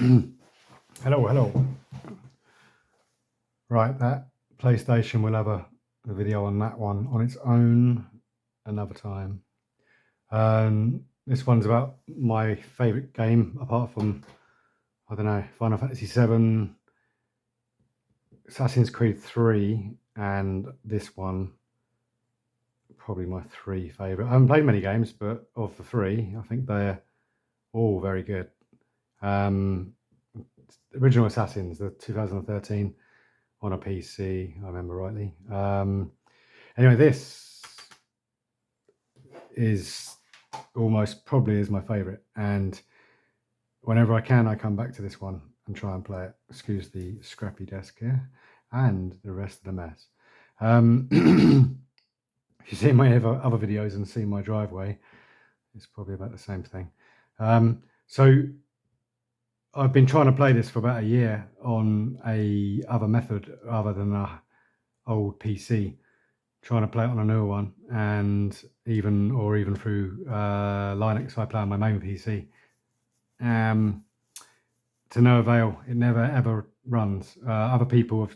Hello, hello. Right, that PlayStation will have a video on that one on its own another time. This one's about my favourite game, apart from, I don't know, Final Fantasy VII, Assassin's Creed 3, and this one, probably my three favourite. I haven't played many games, but of the three, I think they're all very good. Original Assassins, the 2013 on a PC, I remember rightly. Anyway, this is almost probably is my favourite, and whenever I can, I come back to this one and try and play it. Excuse the scrappy desk here and the rest of the mess. If you've seen my other videos and seen my driveway, it's probably about the same thing. So I've been trying to play this for about a year on a other method other than a old PC, trying to play it on a newer one, and even through Linux. I play on my main PC. To no avail. It never ever runs. Other people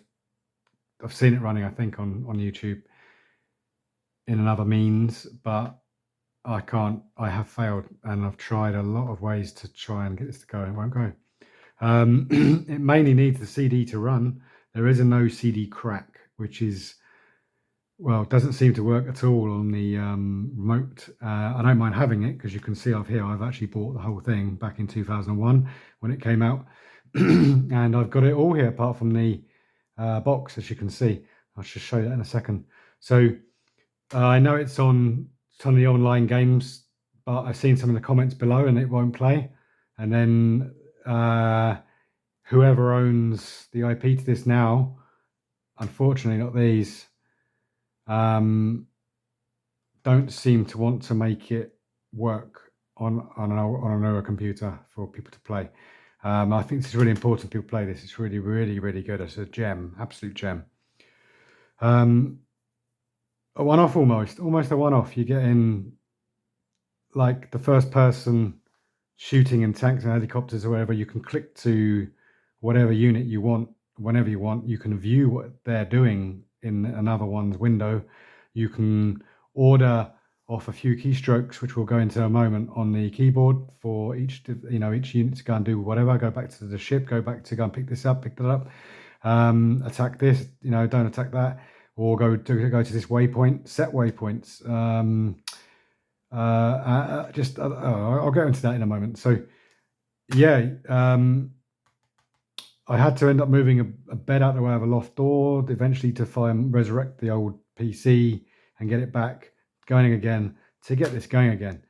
I've seen it running, I think, on YouTube in another means, but I can't. I have failed, and I've tried a lot of ways to try and get this to go, and it won't go. It mainly needs the CD to run. There is a no CD crack, which is, well, it doesn't seem to work at all on the remote. I don't mind having it, because you can see I've actually bought the whole thing back in 2001 when it came out. And I've got it all here apart from the box, as you can see. I'll just show you that in a second. So I know it's on some of the online games, but I've seen some of the comments below and it won't play. And then whoever owns the IP to this now, unfortunately not these, don't seem to want to make it work on a newer computer for people to play. I think this is really important people play this. It's really, really, really good. It's a gem, absolute gem. A one-off almost a one-off. You get in like the first person shooting in tanks and helicopters or whatever. You can click to whatever unit you want whenever you want. You can view what they're doing in another one's window. You can order off a few keystrokes, which we'll go into in a moment, on the keyboard for each unit to go and do whatever. Go back to the ship, go back to go and pick this up, pick that up, attack this, don't attack that, or go to this waypoint, set waypoints. I'll get into that in a moment. So yeah, I had to end up moving a bed out the way of a loft door eventually to resurrect the old PC and get it back going again, to get this going again.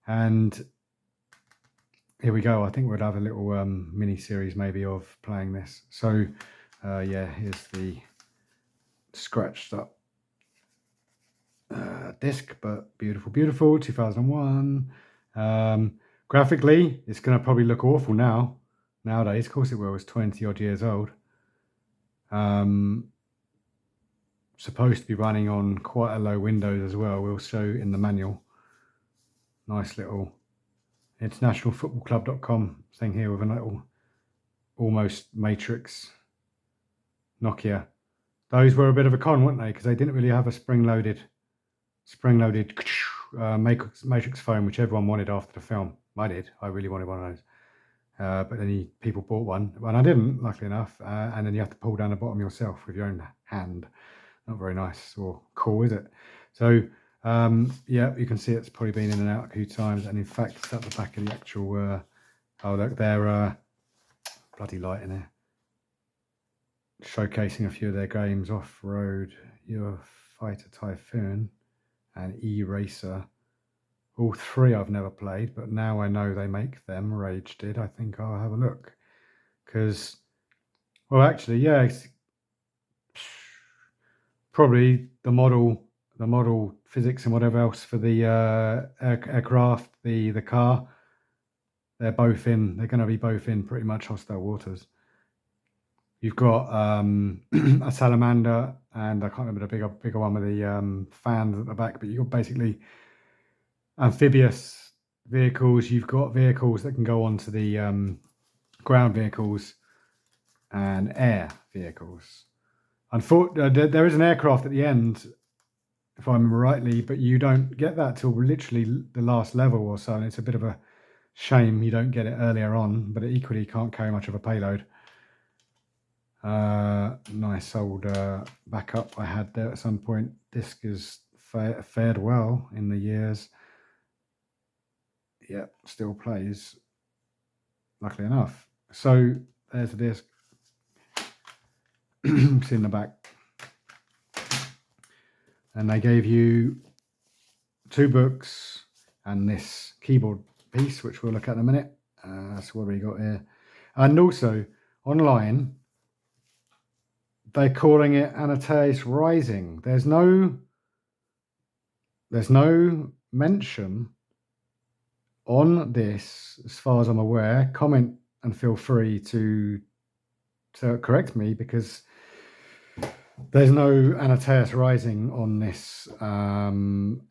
And here we go. I think we'll have a little mini series maybe of playing this. So yeah, here's the scratched up disc, but beautiful, 2001. Graphically, it's going to probably look awful nowadays. Of course it will. It's 20 odd years old. Supposed to be running on quite a low Windows as well. We'll show in the manual. Nice little internationalfootballclub.com thing here with a little almost Matrix Nokia. Those were a bit of a con, weren't they? Because they didn't really have a spring-loaded Matrix phone, which everyone wanted after the film. I did. I really wanted one of those. But then people bought one, and I didn't, luckily enough. And then you have to pull down the bottom yourself with your own hand. Not very nice or cool, is it? So yeah, you can see it's probably been in and out a few times. And in fact, it's at the back of the actual. Oh look, they're bloody light in here, showcasing a few of their games: Off-Road, Eurofighter Typhoon, and E-Racer. All three I've never played, but now I know they make them. Rage did. I think I'll have a look, because, well, actually, yeah, it's probably the model physics and whatever else for the aircraft, the car. They're going to be both in pretty much hostile waters. You've got a salamander, and I can't remember the bigger one with the fans at the back, but you've got basically amphibious vehicles. You've got vehicles that can go onto the ground vehicles and air vehicles. Unfortunately, there is an aircraft at the end, if I remember rightly, but you don't get that till literally the last level or so, and it's a bit of a shame you don't get it earlier on, but it equally can't carry much of a payload. Nice old backup I had there at some point. Disk has fared well in the years. Yeah, still plays, luckily enough. So there's the disc. It's in the back. And they gave you 2 books and this keyboard piece, which we'll look at in a minute. So what have we got here? And also, online, they're calling it Anateis Rising. There's no mention on this, as far as I'm aware. Comment and feel free to correct me, because there's no Anateis Rising on this,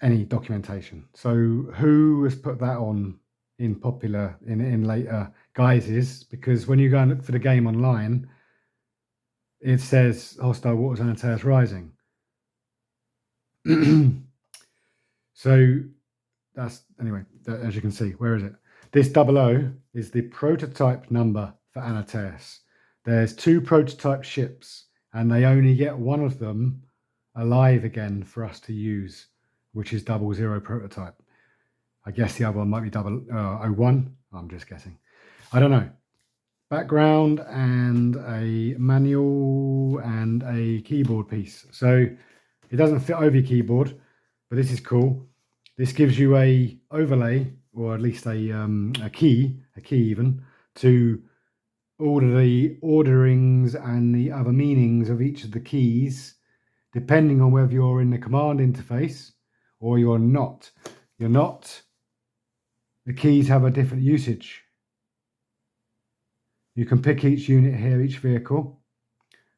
any documentation. So who has put that on in popular, in later guises? Because when you go and look for the game online, it says Hostile Waters Anateis Rising. So that's, anyway, as you can see, where is it? This 00 is the prototype number for Anateis. There's 2 prototype ships, and they only get one of them alive again for us to use, which is 00 prototype. I guess the other one might be 01. I'm just guessing. I don't know. Background and a manual and a keyboard piece. So it doesn't fit over your keyboard, but this is cool. This gives you a overlay, or at least a key even, to order the orderings and the other meanings of each of the keys, depending on whether you're in the command interface or you're not. You're not. The keys have a different usage. You can pick each unit here, each vehicle,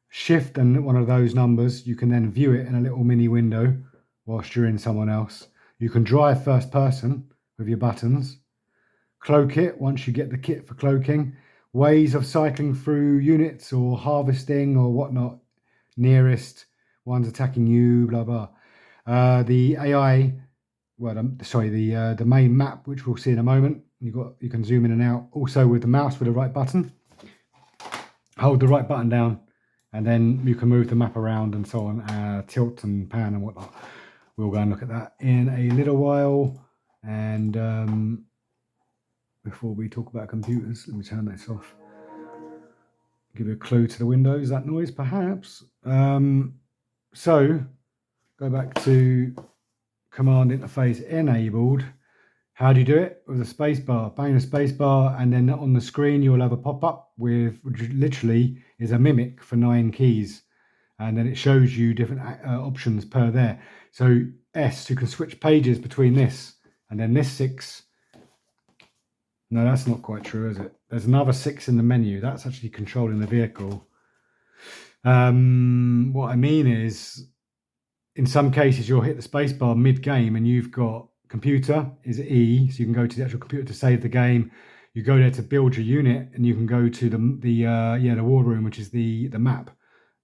shift and one of those numbers. You can then view it in a little mini window whilst you're in someone else. You can drive first person with your buttons. Cloak it once you get the kit for cloaking. Ways of cycling through units or harvesting or whatnot. Nearest, one's attacking you, blah, blah. The AI, the main map, which we'll see in a moment. You can zoom in and out. Also with the mouse with the right button. Hold the right button down, and then you can move the map around and so on, tilt and pan and whatnot. We'll go and look at that in a little while. And before we talk about computers, let me turn this off. Give you a clue to the windows, that noise perhaps. So go back to command interface enabled. How do you do it? With a space bar. Bang the space bar, and then on the screen you'll have a pop-up which literally is a mimic for 9 keys, and then it shows you different options per there. So S, you can switch pages between this and then this 6. No, that's not quite true, is it? There's another 6 in the menu. That's actually controlling the vehicle. What I mean is, in some cases you'll hit the space bar mid-game and you've got computer is E, so you can go to the actual computer to save the game. You go there to build your unit, and you can go to the war room, which is the map,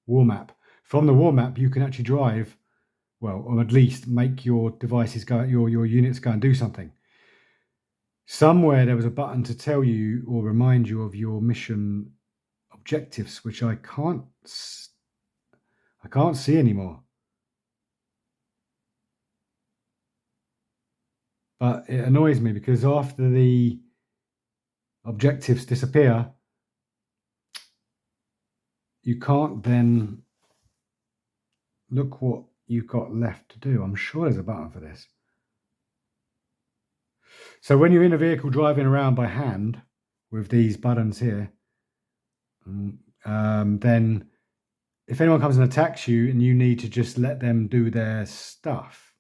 war map. From the war map, you can actually drive, well, or at least make your devices go, your units go and do something. Somewhere there was a button to tell you or remind you of your mission objectives, which I can't see anymore. But it annoys me because after the objectives disappear, you can't then look what you've got left to do. I'm sure there's a button for this. So when you're in a vehicle driving around by hand with these buttons here, then if anyone comes and attacks you and you need to just let them do their stuff,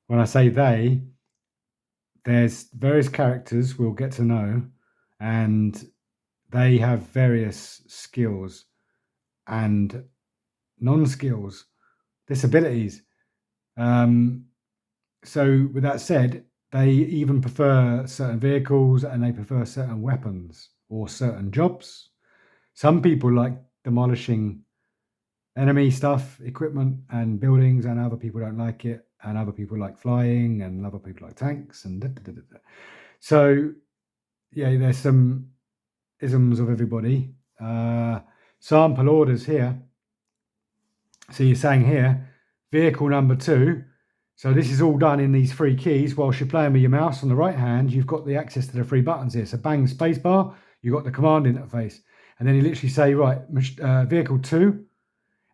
when I say they, there's various characters we'll get to know, and they have various skills and non-skills, disabilities. So with that said, they even prefer certain vehicles and they prefer certain weapons or certain jobs. Some people like demolishing enemy stuff, equipment and buildings, and other people don't like it, and other people like flying, and other people like tanks, and so yeah, there's some isms of everybody. Sample orders here. So you're saying here, vehicle number 2. So this is all done in these 3 keys. Whilst you're playing with your mouse on the right hand, you've got the access to the 3 buttons here. So bang spacebar, you've got the command interface. And then you literally say, right, vehicle 2.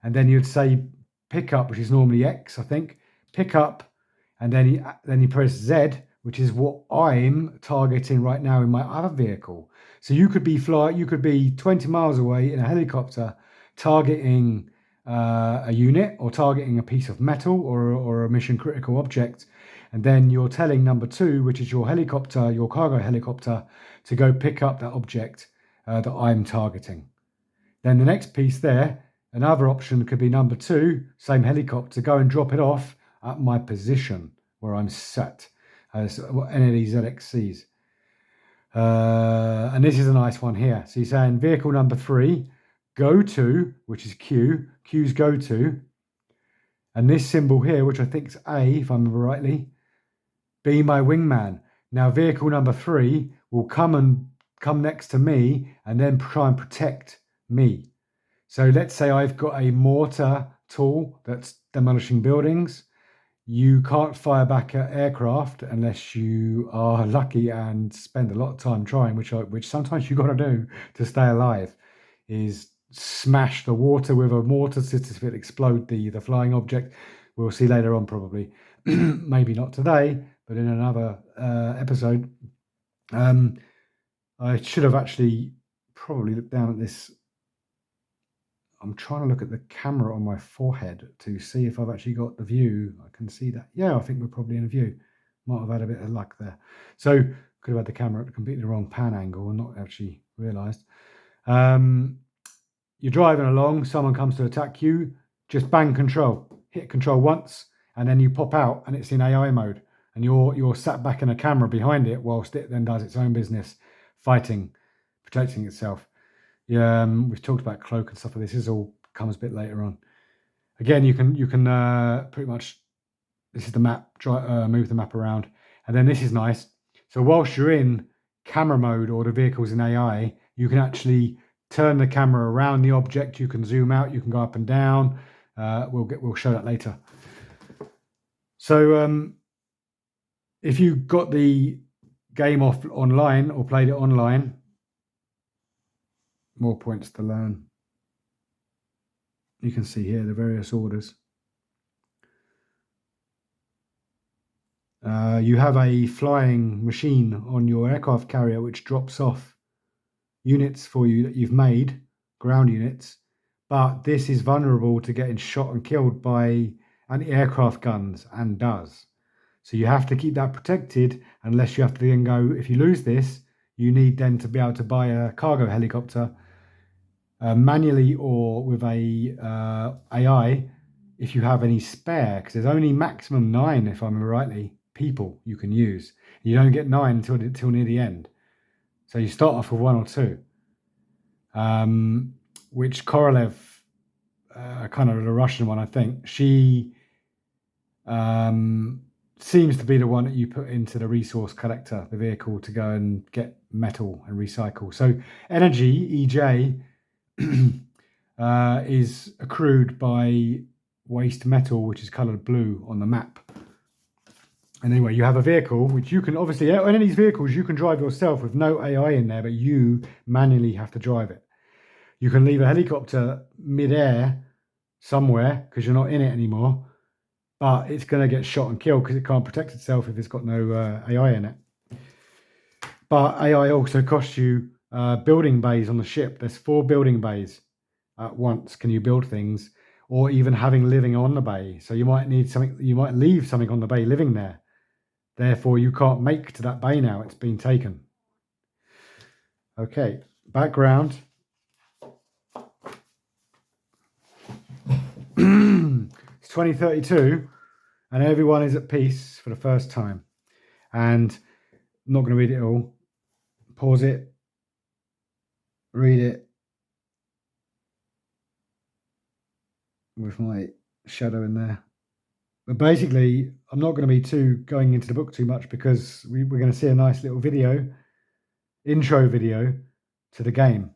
And then you'd say pick up, which is normally X, I think. Pick up, and then you press Z, which is what I'm targeting right now in my other vehicle. So you could be 20 miles away in a helicopter targeting a unit or targeting a piece of metal or a mission critical object, and then you're telling number 2, which is your helicopter, your cargo helicopter, to go pick up that object that I'm targeting. Then the next piece there, another option could be number 2, same helicopter, go and drop it off at my position where I'm set as any of these ZXCs. And this is a nice one here. So you're saying vehicle number 3, go to, which is Q, Q's go to, and this symbol here, which I think is A, if I remember rightly, be my wingman. Now vehicle number 3 will come next to me and then try and protect me. So let's say I've got a mortar tool that's demolishing buildings. You can't fire back at aircraft unless you are lucky and spend a lot of time trying, which sometimes you've got to do to stay alive, is smash the water with a mortar to explode the flying object. We'll see later on probably. Maybe not today, but in another episode. I should have actually probably looked down at this. I'm trying to look at the camera on my forehead to see if I've actually got the view. I can see that. Yeah, I think we're probably in a view. Might have had a bit of luck there. So could have had the camera at completely the wrong pan angle and not actually realised. You're driving along, someone comes to attack you, just bang control. Hit control once, and then you pop out and it's in AI mode. And you're sat back in a camera behind it whilst it then does its own business, fighting, protecting itself. Yeah, we've talked about cloak and stuff, but this all comes a bit later on. Again, you can pretty much, this is the map, move the map around, and then this is nice. So whilst you're in camera mode or the vehicle's in AI, you can actually turn the camera around the object. You can zoom out, you can go up and down. We'll show that later. So if you got the game off online or played it online, more points to learn. You can see here the various orders. You have a flying machine on your aircraft carrier which drops off units for you that you've made, ground units, but this is vulnerable to getting shot and killed by anti-aircraft guns, and does. So you have to keep that protected, unless you have to then go, if you lose this, you need then to be able to buy a cargo helicopter manually or with a AI, if you have any spare, because there's only maximum 9, if I remember rightly, people you can use. You don't get 9 until near the end. So you start off with 1 or 2. Which Korolev, kind of the Russian one, I think, she seems to be the one that you put into the resource collector, the vehicle, to go and get metal and recycle. So energy, EJ, is accrued by waste metal, which is coloured blue on the map. And anyway, you have a vehicle which you can obviously, any of these vehicles you can drive yourself with no AI in there, but you manually have to drive it. You can leave a helicopter mid-air somewhere because you're not in it anymore, but it's going to get shot and killed because it can't protect itself if it's got no AI in it. But AI also costs you building bays on the ship. There's 4 building bays at once. Can you build things, or even having living on the bay? So you might need something. You might leave something on the bay living there. Therefore, you can't make to that bay now. It's been taken. Okay, background. It's 2032, and everyone is at peace for the first time. And I'm not going to read it all. Pause it. read it with my shadow in there. But basically, I'm not going to be going into the book too much because we're going to see a nice little video, intro video to the game.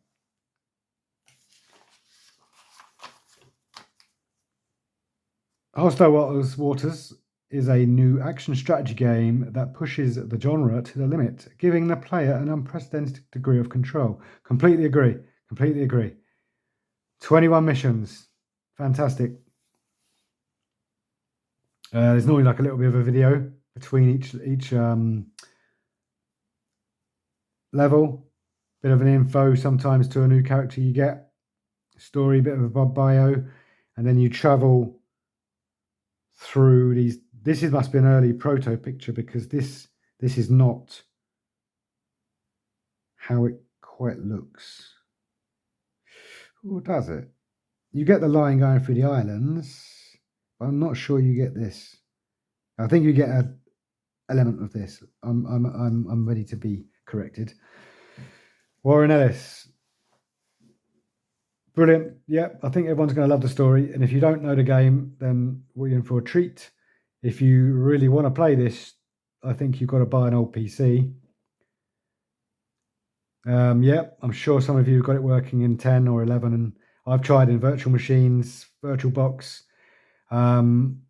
Hostile Waters is a new action strategy game that pushes the genre to the limit, giving the player an unprecedented degree of control. Completely agree. 21 missions. Fantastic. There's normally like a little bit of a video between each level. Bit of an info sometimes to a new character you get. Story, bit of a bio. And then you travel through these. This must be an early proto picture because this is not how it quite looks. Or does it? You get the line going through the islands, but I'm not sure you get this. I think you get an element of this. I'm ready to be corrected. Warren Ellis. Brilliant. Yeah, I think everyone's going to love the story. And if you don't know the game, then we're in for a treat. If you really want to play this, I think you've got to buy an old PC. Yeah, I'm sure some of you have got it working in 10 or 11, and I've tried in virtual machines, VirtualBox, on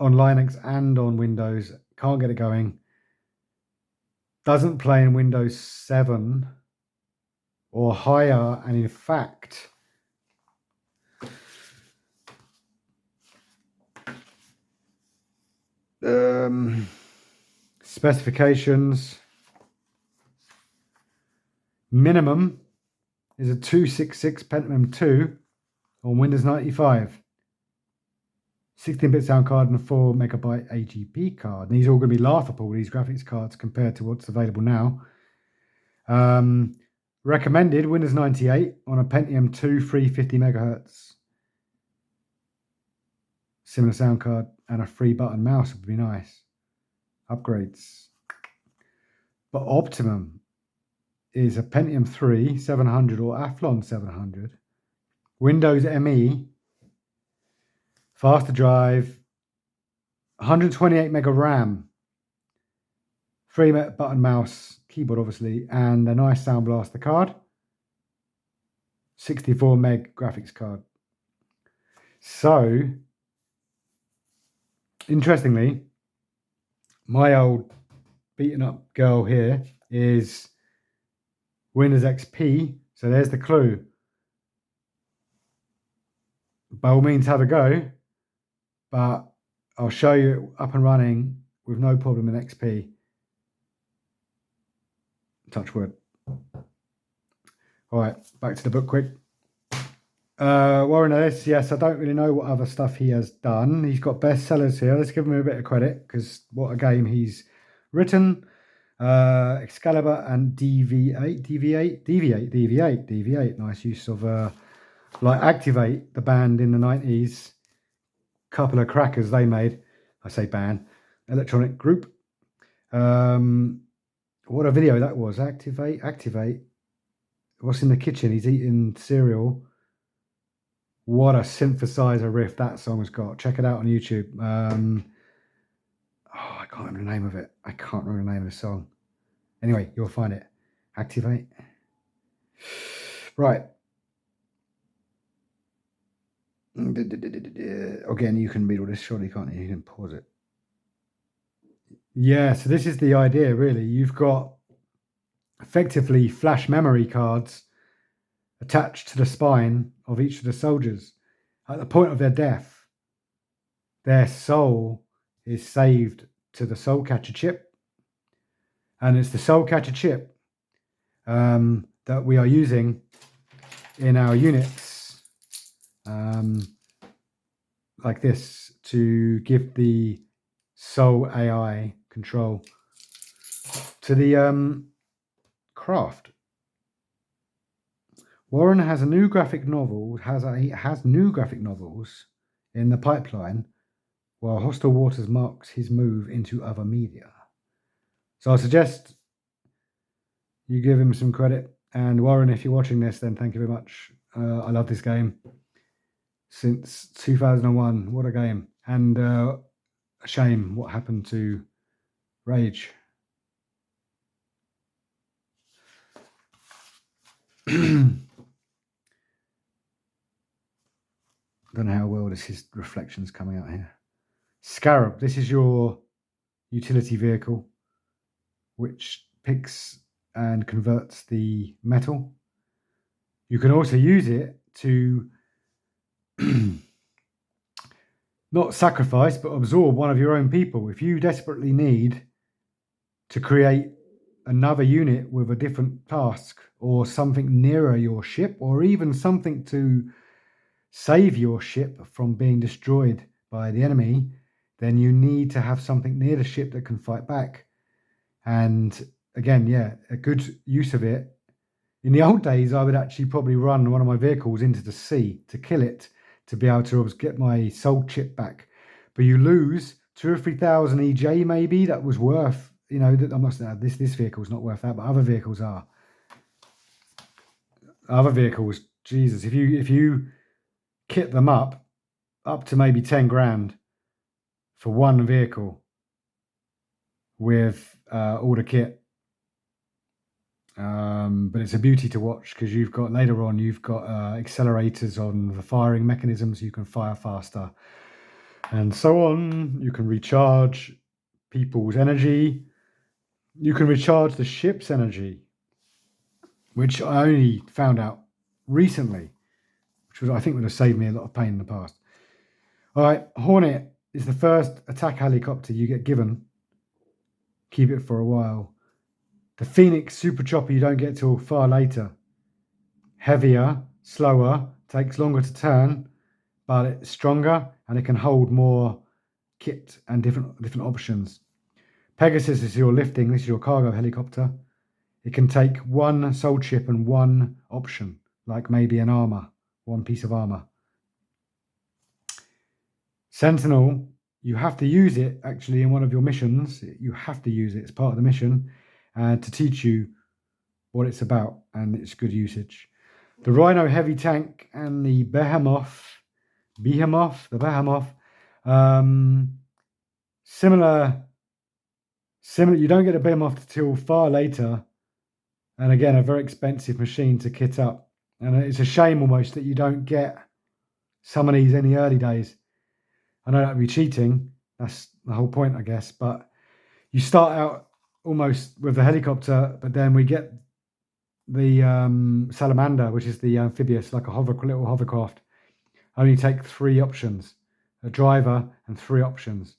Linux and on Windows. Can't get it going. Doesn't play in Windows 7 or higher, and in fact, specifications. Minimum is a 266 Pentium 2 on Windows 95. 16-bit sound card and a 4 megabyte AGP card. And these are all going to be laughable, these graphics cards, compared to what's available now. Recommended Windows 98 on a Pentium 2 350 megahertz. Similar sound card and a 3-button mouse would be nice. Upgrades. But optimum is a Pentium 3 700 or Athlon 700. Windows ME. Faster drive. 128 mega RAM. 3-button mouse, keyboard obviously, and a nice Sound Blaster card. 64 meg graphics card. So, interestingly, my old beaten up girl here is Windows XP, so there's the clue. By all means, have a go, but I'll show you it up and running with no problem in XP. Touch wood. All right, back to the book quick. Warren Ellis, yes, I don't really know what other stuff he has done. He's got bestsellers here. Let's give him a bit of credit because what a game he's written. Excalibur and DV8. Nice use of like Activate, the band in the 90s. Couple of crackers they made. I say band, electronic group. What a video that was. Activate. What's in the kitchen? He's eating cereal. What a synthesizer riff that song's got. Check it out on YouTube. I can't remember the name of it. I can't remember the name of the song. Anyway, you'll find it. Activate. Right. Again, you can read all this, surely, can't you? You can pause it. Yeah, so this is the idea, really. You've got effectively flash memory cards attached to the spine of each of the soldiers. At the point of their death, their soul is saved to the soul catcher chip. And it's the soul catcher chip that we are using in our units like this to give the soul AI control to the craft. Warren has new graphic novels in the pipeline, while Hostile Waters marks his move into other media. So I suggest you give him some credit And Warren, if you're watching this, then thank you very much. I love this game since 2001. What a game. And a shame what happened to Rage. Don't know how well this is reflections coming out here. Scarab, this is your utility vehicle, which picks and converts the metal. You can also use it to not sacrifice, but absorb one of your own people. If you desperately need to create another unit with a different task or something nearer your ship, or even something to save your ship from being destroyed by the enemy, then you need to have something near the ship that can fight back. And again, yeah, a good use of it. In the old days, I would actually probably run one of my vehicles into the sea to kill it, to be able to get my soul chip back. But you lose 2,000 or 3,000 EJ maybe. That was worth, you know, that I must have this vehicle's not worth that, but other vehicles are. Other vehicles, Jesus, if you kit them up to maybe 10 grand for one vehicle with all the kit. But it's a beauty to watch because you've got later on accelerators on the firing mechanisms. You can fire faster and so on. You can recharge people's energy. You can recharge the ship's energy, which I only found out recently, which I think would have saved me a lot of pain in the past. All right, Hornet is the first attack helicopter you get given. Keep it for a while. The Phoenix Super Chopper you don't get till far later. Heavier, slower, takes longer to turn, but it's stronger and it can hold more kit and different options. Pegasus is your lifting. This is your cargo helicopter. It can take one soul chip and one option, like maybe an armor, one piece of armor. Sentinel, you have to use it actually in one of your missions. You have to use it as part of the mission to teach you what it's about, and it's good usage. The Rhino heavy tank and the Behemoth, similar. You don't get a Behemoth till far later, and again, a very expensive machine to kit up. And it's a shame almost that you don't get some of these in the early days. I know that would be cheating. That's the whole point, I guess. But you start out almost with the helicopter, but then we get the Salamander, which is the amphibious, like a little hovercraft. Only take 3 options: a driver and 3 options.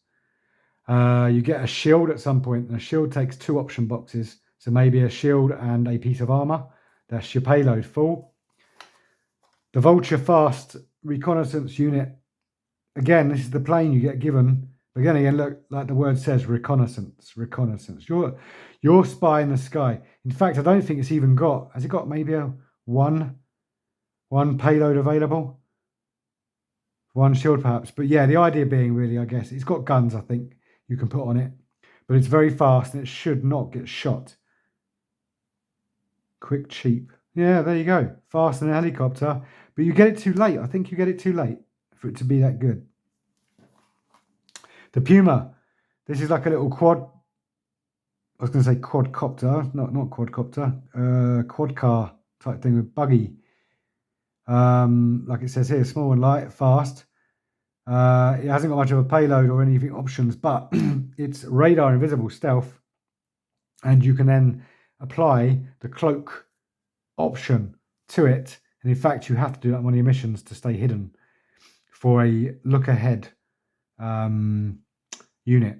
You get a shield at some point, and a shield takes 2 option boxes. So maybe a shield and a piece of armor. That's your payload full. The Vulture fast reconnaissance unit. Again, this is the plane you get given. But again, look, like the word says, reconnaissance. Your spy in the sky. In fact, I don't think it's even got. Has it got maybe a one payload available? One shield perhaps. But yeah, the idea being really, I guess, it's got guns, I think, you can put on it. But it's very fast and it should not get shot. Quick, cheap. Yeah, there you go. Fast than a helicopter. But you get it too late. I think you get it too late for it to be that good. The Puma. This is like a little quad. I was going to say quadcopter. Not quadcopter. Quad car type thing with buggy. Like it says here, small and light, fast. It hasn't got much of a payload or anything options, but it's radar invisible stealth. And you can then apply the cloak option to it. And in fact, you have to do that on one of your missions to stay hidden for a look ahead unit.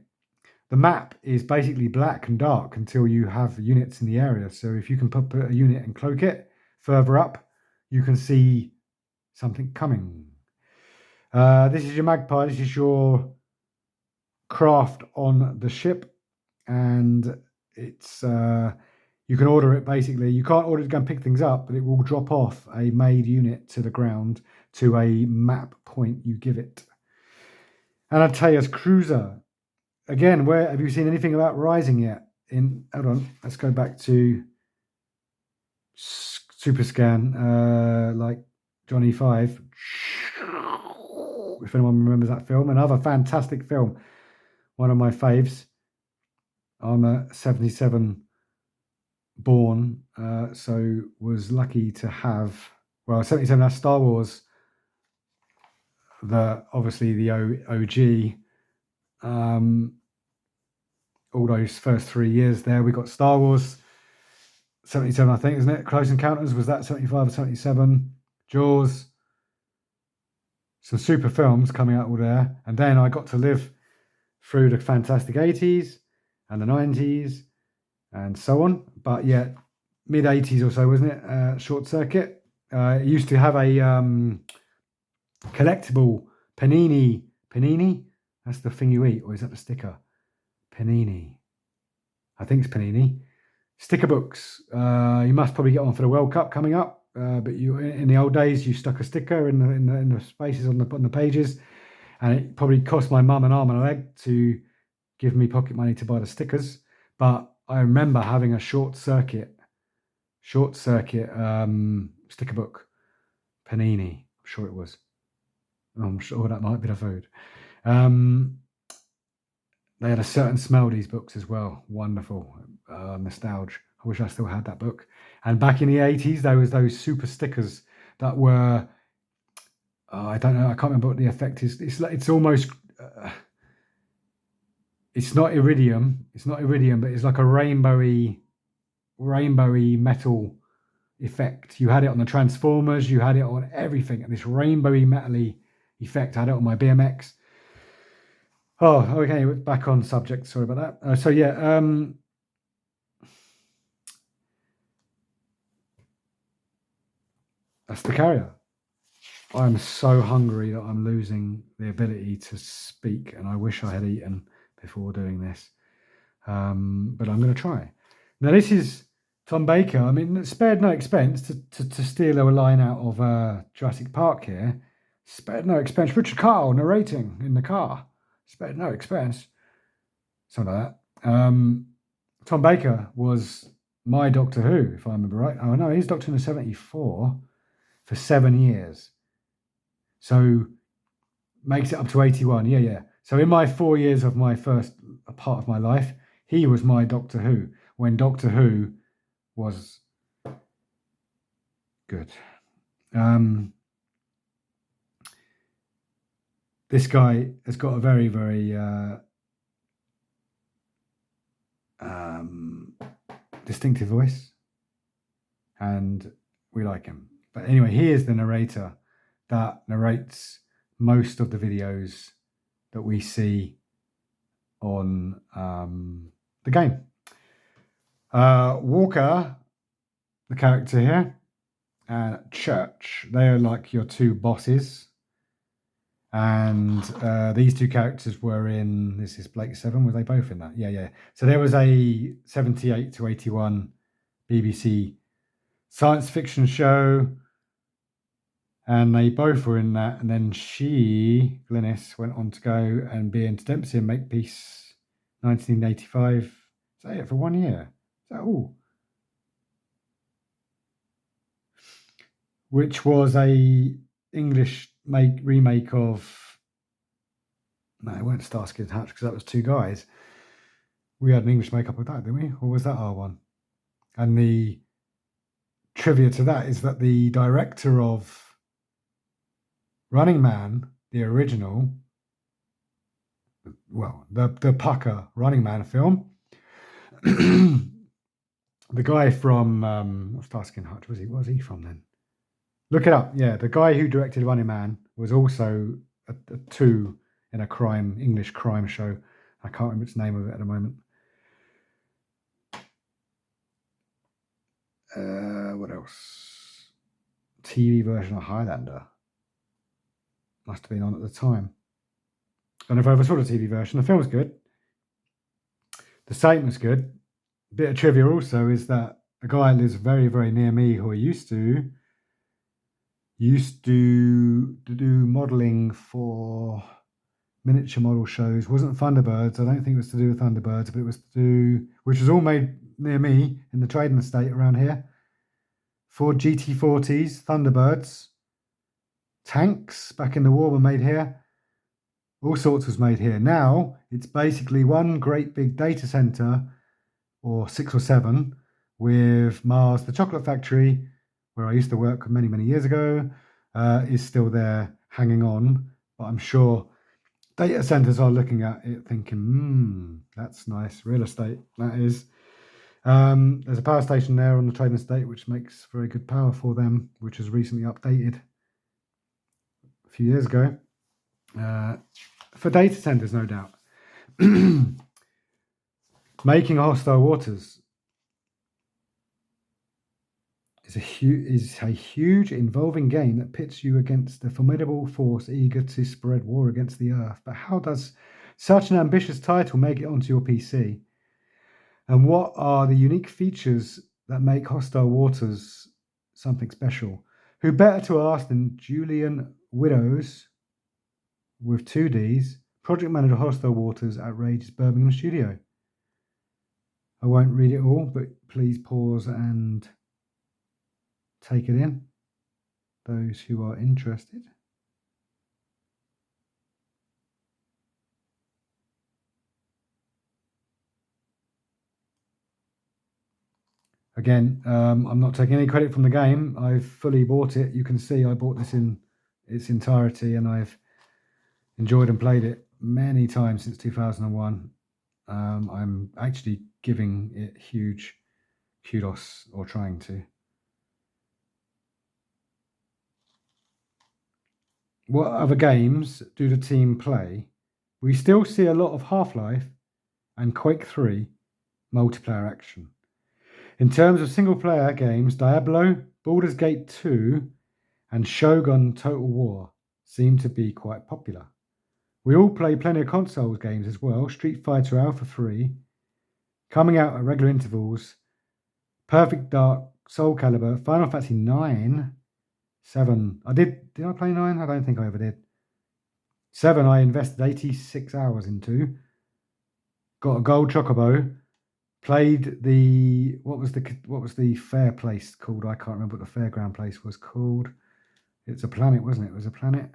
The map is basically black and dark until you have units in the area. So if you can put a unit and cloak it further up, you can see something coming. This is your Magpie. This is your craft on the ship, and it's you can order it basically. You can't order it to go and pick things up, but it will drop off a made unit to the ground to a map point you give it. Anatea's Cruiser. Again, where have you seen anything about Rising yet? Hold on, let's go back to super scan, like Johnny Five. If anyone remembers that film, another fantastic film, one of my faves. I'm a 77 born, so was lucky to have, well, 77, that's Star Wars, obviously the OG. All those first 3 years there, we got Star Wars 77, I think, isn't it? Close Encounters, was that 75 or 77? Jaws, some super films coming out all there. And then I got to live through the fantastic 80s and the 90s and so on. But yeah, mid 80s or so, wasn't it? Short Circuit. It used to have a collectible Panini. Panini? That's the thing you eat, or is that the sticker? Panini. I think it's Panini. Sticker books. You must probably get one for the World Cup coming up. But you, in the old days, you stuck a sticker in the spaces on the pages, and it probably cost my mum an arm and a leg to give me pocket money to buy the stickers. But I remember having a short circuit sticker book, Panini. I'm sure it was. I'm sure that might be the food. They had a certain smell, these books as well. Wonderful. Nostalgia. I wish I still had that book. And back in the 80s, there was those super stickers that were, I don't know, I can't remember what the effect is. It's almost, it's not iridium. It's not iridium, but it's like a rainbowy metal effect. You had it on the Transformers. You had it on everything. And this rainbowy metally effect. I had it on my BMX. Oh, okay. Back on subject. Sorry about that. So yeah, that's the carrier. I'm so hungry that I'm losing the ability to speak, and I wish I had eaten before doing this. But I'm going to try. Now, this is Tom Baker. I mean, it spared no expense to steal a line out of Jurassic Park here. Spared no expense. Richard Kyle narrating in the car. Spared no expense. Something like that. Tom Baker was my Doctor Who, if I remember right. Oh, no, he's Doctor Who in 74 for 7 years. So makes it up to 81. Yeah. So in my 4 years of my first part of my life, he was my Doctor Who when Doctor Who was good. This guy has got a very, very distinctive voice, and we like him. But anyway, he is the narrator that narrates most of the videos that we see on the game. Walker, the character here, and Church, they are like your two bosses. And these two characters were in, this is Blake 7, were they both in that? Yeah. So there was a 78 to 81 BBC science fiction show, and they both were in that. And then she, Glynis, went on to go and be in Dempsey and Makepeace 1985. Is that it for 1 year? Is that all? Which was a English remake of, no, it weren't Starsky and Hutch because that was two guys. We had an English makeup of that, didn't we? Or was that our one? And the trivia to that is that the director of Running Man, the original, well, the Pucker Running Man film, the guy from Starsky and Hutch, what was he from then? Look it up. Yeah, the guy who directed Running Man was also a 2 in a English crime show. I can't remember its name of it at the moment. What else? TV version of Highlander. Must have been on at the time. I don't know if I ever saw the TV version. The film was good. The setting was good. A bit of trivia also is that a guy lives very, very near me who I used to do modelling for miniature model shows. It wasn't Thunderbirds. I don't think it was to do with Thunderbirds, but it was to do, which was all made near me in the trading estate around here, Ford GT40s, Thunderbirds, tanks back in the war were made here. All sorts was made here. Now it's basically one great big data center, or 6 or 7, with Mars, the chocolate factory, where I used to work many, many years ago, is still there hanging on. But I'm sure data centers are looking at it thinking, that's nice real estate. That is. There's a power station there on the trading estate, which makes very good power for them, which was recently updated a few years ago. For data centers, no doubt. Making hostile waters is a huge involving game that pits you against a formidable force eager to spread war against the earth. But how does such an ambitious title make it onto your PC? And what are the unique features that make Hostile Waters something special? Who better to ask than Julian Widows, with 2 Ds, project manager of Hostile Waters at Rage's Birmingham studio. I won't read it all, but please pause and take it in, those who are interested. Again, I'm not taking any credit from the game. I've fully bought it. You can see I bought this in its entirety, and I've enjoyed and played it many times since 2001. I'm actually giving it huge kudos, or trying to. What other games do the team play? We still see a lot of Half-Life and Quake 3 multiplayer action. In terms of single-player games, Diablo, Baldur's Gate 2, and Shogun Total War seem to be quite popular. We all play plenty of console games as well. Street Fighter Alpha 3, coming out at regular intervals, Perfect Dark, Soul Calibur, Final Fantasy 9, 7. Did I play 9? I don't think I ever did. 7 I invested 86 hours into. Got a gold chocobo. Played the what was the fair place called? I can't remember what the fairground place was called. It's a planet, wasn't it? It was a planet.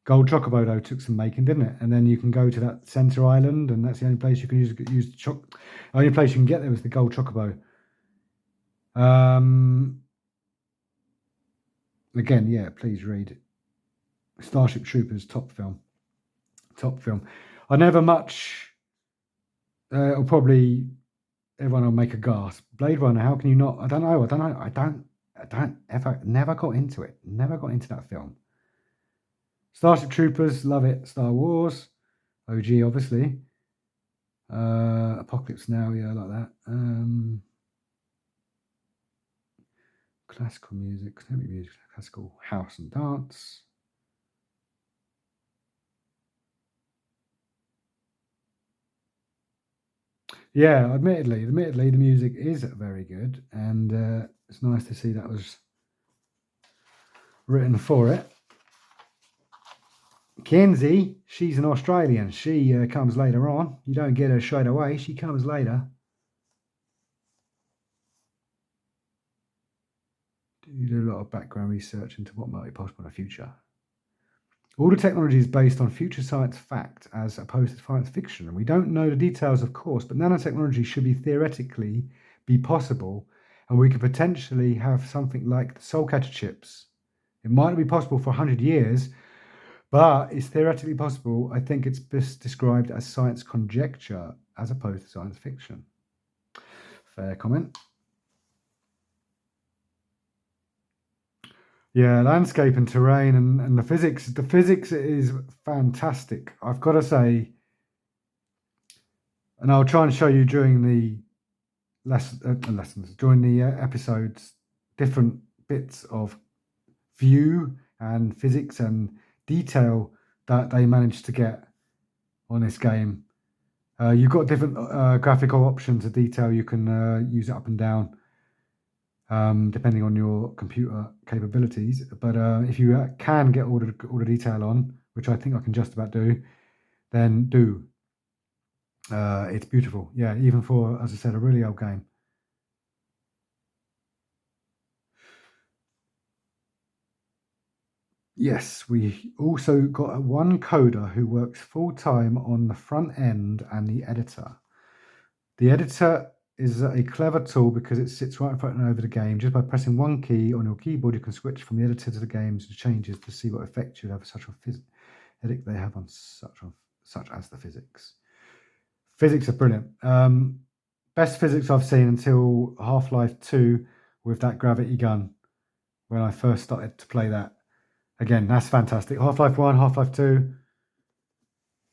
Gold chocobo though took some making, didn't it? And then you can go to that center island, and that's the only place you can use the only place you can get there was the gold chocobo. Again, yeah, please read Starship Troopers, top film. I never much. Or probably everyone will make a gasp. Blade Runner, how can you not? I don't know. Never got into it. Never got into that film. Starship Troopers, love it. Star Wars, OG, obviously. Apocalypse Now, yeah, I like that. Classical music, classical house and dance. Yeah, admittedly, the music is very good, and it's nice to see that was written for it. Kenzie, she's an Australian. She comes later on. You don't get her straight away. She comes later. You do a lot of background research into what might be possible in the future. All the technology is based on future science fact as opposed to science fiction. And we don't know the details, of course, but nanotechnology should be theoretically be possible. And we could potentially have something like the soul catcher chips. It might not be possible for 100 years, but it's theoretically possible. I think it's best described as science conjecture as opposed to science fiction. Fair comment. Yeah, landscape and terrain and the physics. The physics is fantastic. I've got to say, and I'll try and show you during the lessons, during the episodes, different bits of view and physics and detail that they managed to get on this game. You've got different graphical options of detail. You can use it up and down, depending on your computer capabilities. But if you can get all the detail on, which I think I can just about do, then do. It's beautiful. Yeah, even for, as I said, a really old game. Yes, we also got one coder who works full-time on the front end and the editor. The editor is a clever tool because it sits right in front and over the game. Just by pressing one key on your keyboard, you can switch from the editor to the game's changes to see what effect you have such a edit they have on such as the physics. Physics are brilliant. Best physics I've seen until Half-Life 2 with that gravity gun when I first started to play that. Again, that's fantastic. Half-Life 1, Half-Life 2,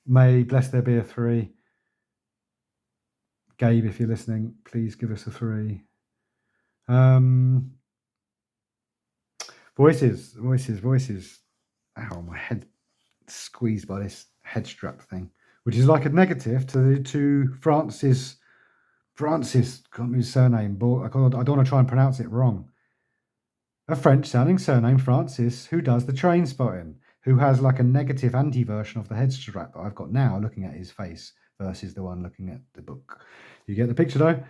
may bless there be a 3. Gabe, if you're listening, please give us a 3. Voices. Ow, my head squeezed by this head strap thing, which is like a negative to Francis, can't remember his surname, but I don't want to try and pronounce it wrong. A French-sounding surname, Francis, who does the train spotting, who has like a negative anti-version of the head strap that I've got now, looking at his face versus the one looking at the book. You get the picture though?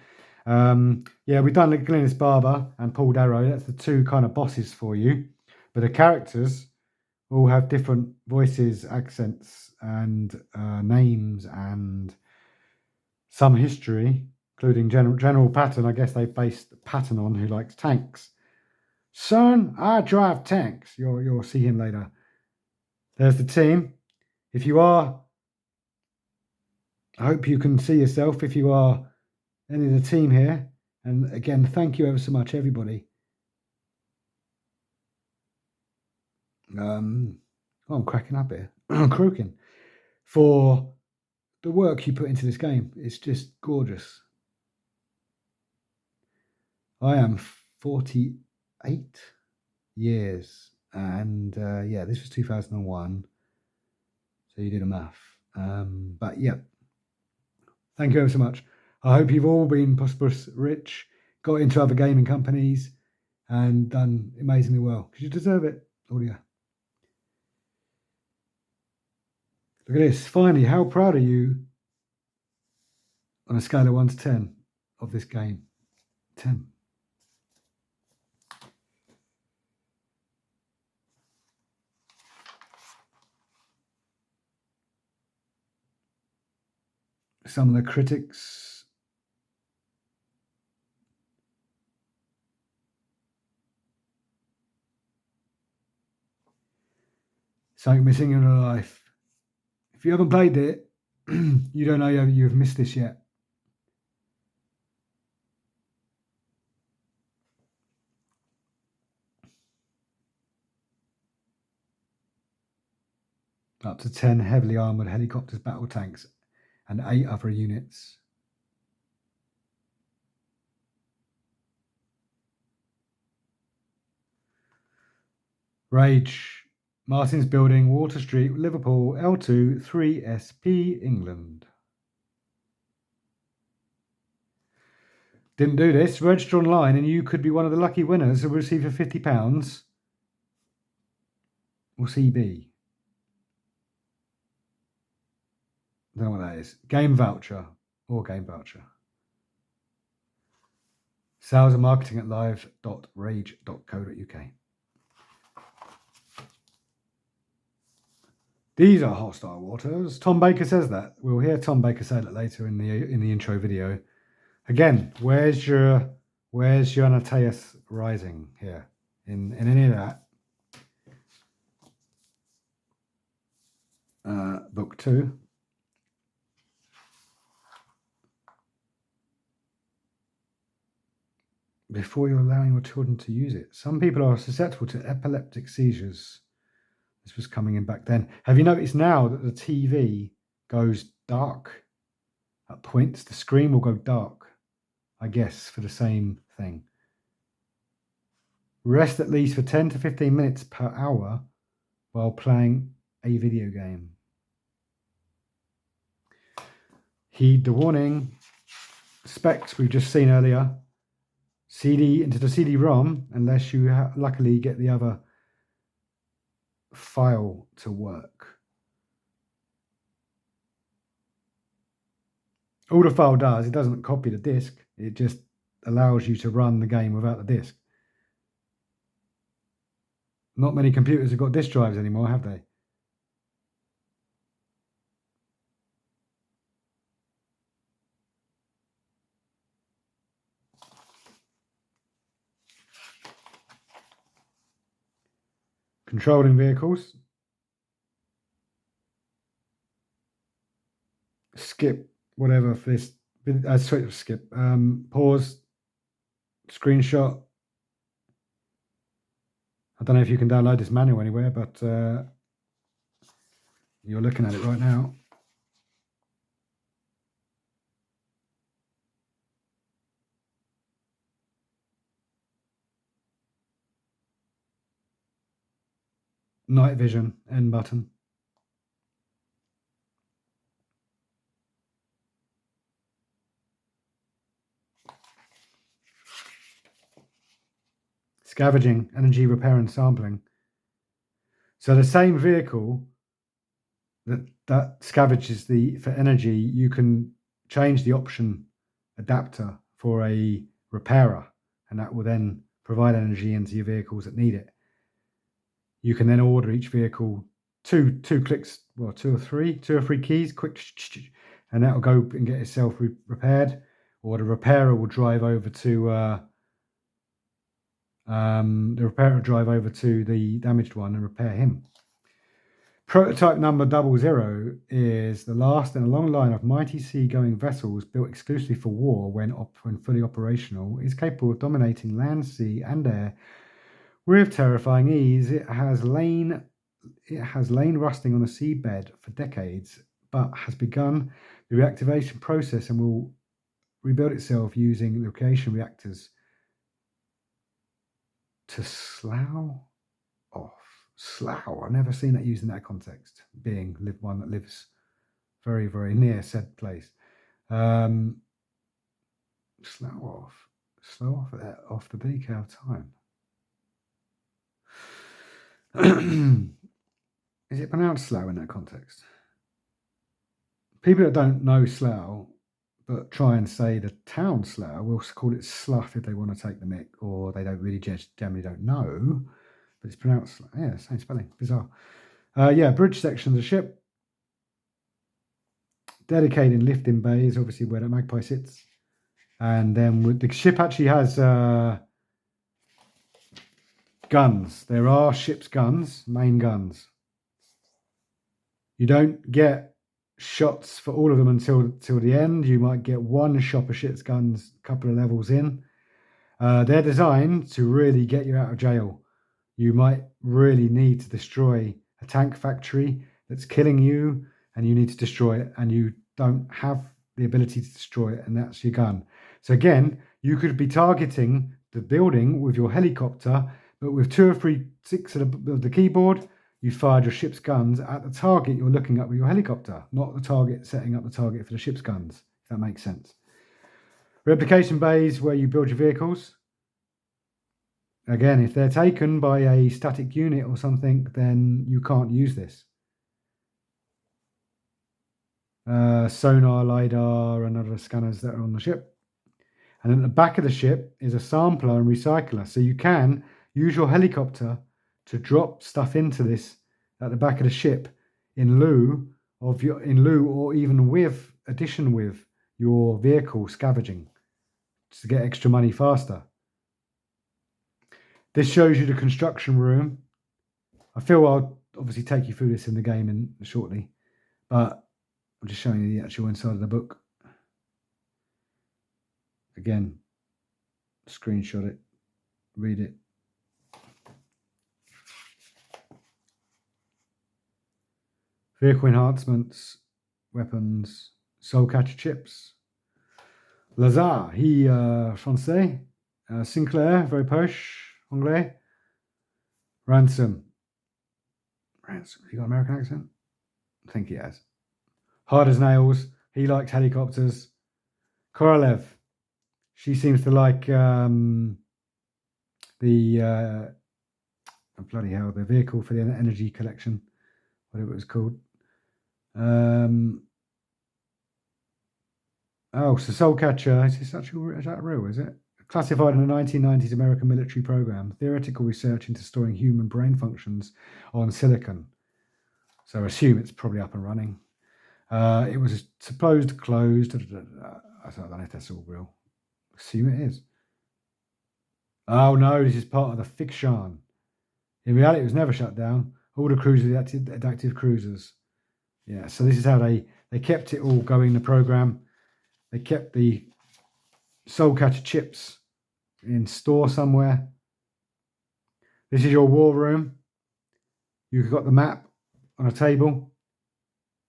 Yeah, we've done Glynis Barber and Paul Darrow. That's the two kind of bosses for you. But the characters all have different voices, accents, and names, and some history, including General Patton. I guess they based Patton on, who likes tanks. Son, I drive tanks. You'll see him later. There's the team. If you are, I hope you can see yourself if you are any of the team here. And again, thank you ever so much, everybody. I'm cracking up here. I'm croaking. For the work you put into this game. It's just gorgeous. I am 48 years. And yeah, this was 2001. So you do the math. But yeah, thank you ever so much. I hope you've all been prosperous, rich, got into other gaming companies, and done amazingly well, because you deserve it, all of you. Look at this. Finally, how proud are you on a scale of 1 to 10 of this game? 10. Some of the critics. Something missing in your life. If you haven't played it, you don't know you've missed this yet. Up to 10 heavily armoured helicopters, battle tanks, and 8 other units. Rage. Martin's Building, Water Street, Liverpool, L2 3SP, England. Didn't do this. Register online and you could be one of the lucky winners who will receive for £50 or CB. Don't know what that is. Game voucher or game voucher. Sales and marketing at live.rage.co.uk. These are hostile waters. Tom Baker says that. We'll hear Tom Baker say that later in the intro video. Again, where's your Anateus Rising here in any of that? Book 2. Before you're allowing your children to use it. Some people are susceptible to epileptic seizures. This was coming in back then. Have you noticed now that the TV goes dark at points? The screen will go dark, I guess, for the same thing. Rest at least for 10 to 15 minutes per hour while playing a video game. Heed the warning. Specs we've just seen earlier. CD into the CD-ROM, unless you luckily get the other file to work. All the file does, it doesn't copy the disk, it just allows you to run the game without the disk. Not many computers have got disk drives anymore, have they? Controlling vehicles. Skip whatever for this. Sorry, skip. Pause. Screenshot. I don't know if you can download this manual anywhere, but you're looking at it right now. Night vision, end button. Scavenging, energy repair and sampling. So the same vehicle that scavenges for energy, you can change the option adapter for a repairer, and that will then provide energy into your vehicles that need it. You can then order each vehicle two clicks, well, two or three keys, quick, and that will go and get itself repaired, or the repairer will drive over to the damaged one and repair him. Prototype number 00 is the last in a long line of mighty sea-going vessels built exclusively for war. When fully operational, is capable of dominating land, sea, and air with terrifying ease. It has lain rusting on the seabed for decades, but has begun the reactivation process and will rebuild itself using lubrication reactors to slough off. Slough. I've never seen that used in that context, being one that lives very, very near said place. Slough off. Slow off the decal time. Is it pronounced slough in that context? People that don't know Slough but try and say the town Slough will call it Slough if they want to take the mick, or they don't really generally don't know, but it's pronounced Slough. Yeah, same spelling. Bizarre. Bridge section of the ship. Dedicated lifting bays, obviously where the Magpie sits. And then the ship actually has guns. There are ship's guns, main guns. You don't get shots for all of them until the end. You might get one shot of ship's guns a couple of levels in. They're designed to really get you out of jail. You might really need to destroy a tank factory that's killing you, and you need to destroy it, and you don't have the ability to destroy it, and that's your gun. So again, you could be targeting the building with your helicopter, but with 2 or 3 6 of the keyboard, you fired your ship's guns at the target you're looking at with your helicopter, not the target setting up the target for the ship's guns, if that makes sense. Replication bays where you build your vehicles. Again, if they're taken by a static unit or something, then you can't use this. Sonar, LiDAR, and other scanners that are on the ship. And at the back of the ship is a sampler and recycler. So you can use your helicopter to drop stuff into this at the back of the ship in lieu or even with your vehicle scavenging to get extra money faster. This shows you the construction room. I feel I'll obviously take you through this in the game shortly, but I'm just showing you the actual inside of the book. Again, screenshot it, read it. Vehicle enhancements, weapons, soul catcher chips. Lazare, français. Sinclair, very posh, anglais. Ransom. He got an American accent? I think he has. Hard as nails. He likes helicopters. Korolev. She seems to like the vehicle for the energy collection, whatever it was called. So Soul Catcher, is that real? Is it? classified in the 1990s American military program, theoretical research into storing human brain functions on silicon. So I assume it's probably up and running. It was supposed closed. I don't know if that's all real. Assume it is. Oh no, this is part of the fiction. In reality, it was never shut down. All the cruisers had active cruisers. Yeah, so this is how they kept it all going, the program. They kept the Soul Catcher chips in store somewhere. This is your war room. You've got the map on a table,